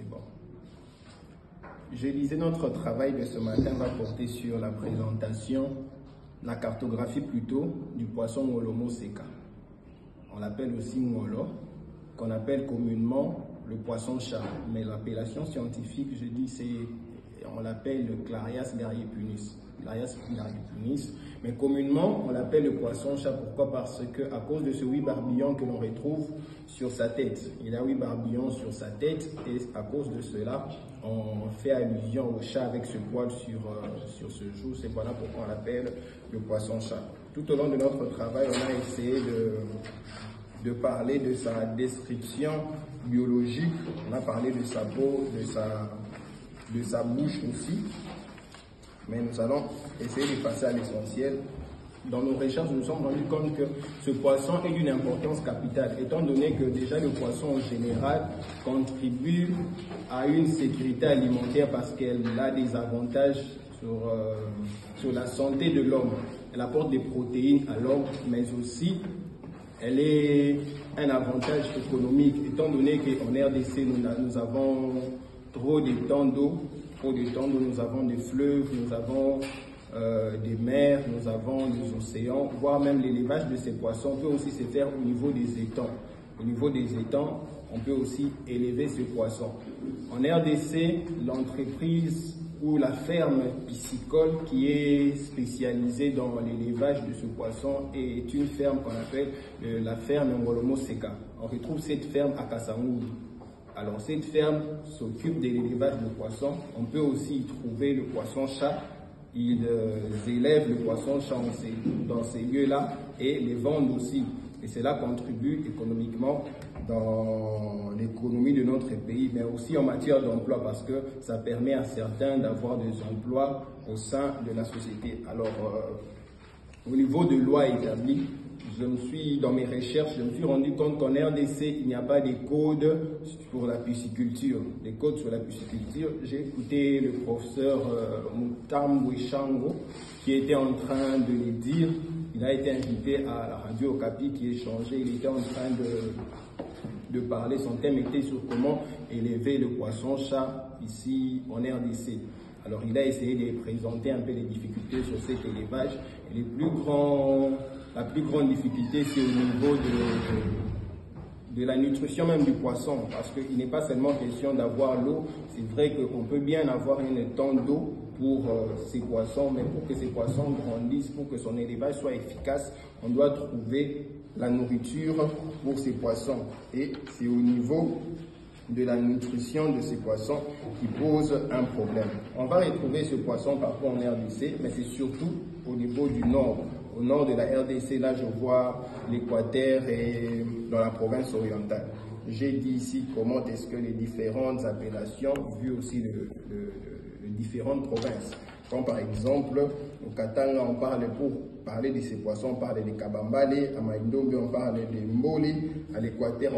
C'est bon. Je disais, notre travail de ce matin va porter sur la présentation, la cartographie plutôt, du poisson Ngolomo Seka. On l'appelle aussi Ngolo, qu'on appelle communément le poisson-chat. Mais l'appellation scientifique, je dis, on l'appelle le Clarias garhipunus. Clarias garhipunus. Mais communément, on l'appelle le poisson-chat. Pourquoi? Parce que à cause de ce 8 barbillons que l'on retrouve sur sa tête. Il a 8 barbillons sur sa tête et à cause de cela, on fait allusion au chat avec ce poil sur ce jour. C'est voilà pourquoi on l'appelle le poisson-chat. Tout au long de notre travail, on a essayé de parler de sa description biologique. On a parlé de sa peau, de sa bouche aussi. Mais nous allons essayer de passer à l'essentiel. Dans nos recherches, nous nous sommes rendus compte que ce poisson est d'une importance capitale, étant donné que déjà le poisson en général contribue à une sécurité alimentaire parce qu'elle a des avantages sur la santé de l'homme. Elle apporte des protéines à l'homme, mais aussi elle est un avantage économique, étant donné qu'en RDC, nous avons trop d'étangs d'eau. Nous avons des fleuves, nous avons des mers, nous avons des océans, voire même l'élevage de ces poissons peut aussi se faire au niveau des étangs. Au niveau des étangs, on peut aussi élever ces poissons. En RDC, l'entreprise ou la ferme piscicole qui est spécialisée dans l'élevage de ce poisson est une ferme qu'on appelle la ferme Ngolomo Seka. On retrouve cette ferme à Kasamouri. Alors cette ferme s'occupe de l'élevage de poissons. On peut aussi y trouver le poisson-chat. Ils élèvent le poisson-chat dans ces lieux-là et les vendent aussi. Et cela contribue économiquement dans l'économie de notre pays, mais aussi en matière d'emploi parce que ça permet à certains d'avoir des emplois au sein de la société. Alors, au niveau de loi établie, dans mes recherches, je me suis rendu compte qu'en RDC, il n'y a pas de codes pour la pisciculture. Des codes sur la pisciculture, j'ai écouté le professeur Mutambwe Shango qui était en train de les dire. Il a été invité à la radio Okapi qui échangeait. Il était en train de parler. Son thème était sur comment élever le poisson-chat ici en RDC. Alors, il a essayé de présenter un peu les difficultés sur cet élevage. Et la plus grande difficulté, c'est au niveau de la nutrition même du poisson. Parce qu'il n'est pas seulement question d'avoir l'eau. C'est vrai qu'on peut bien avoir une tonne d'eau pour ces poissons, mais pour que ces poissons grandissent, pour que son élevage soit efficace, on doit trouver la nourriture pour ces poissons. Et c'est au niveau de la nutrition de ces poissons qui pose un problème. On va retrouver ce poisson parfois en RDC, mais c'est surtout au niveau du nord. Au nord de la RDC, là je vois l'Équateur et dans la province orientale. J'ai dit ici comment est-ce que les différentes appellations, vu aussi les différentes provinces. Comme par exemple, au Katanga, on parle, pour parler de ces poissons, on parle de Kabambale, à Maïndombe, on parle de Mboli, à l'Équateur,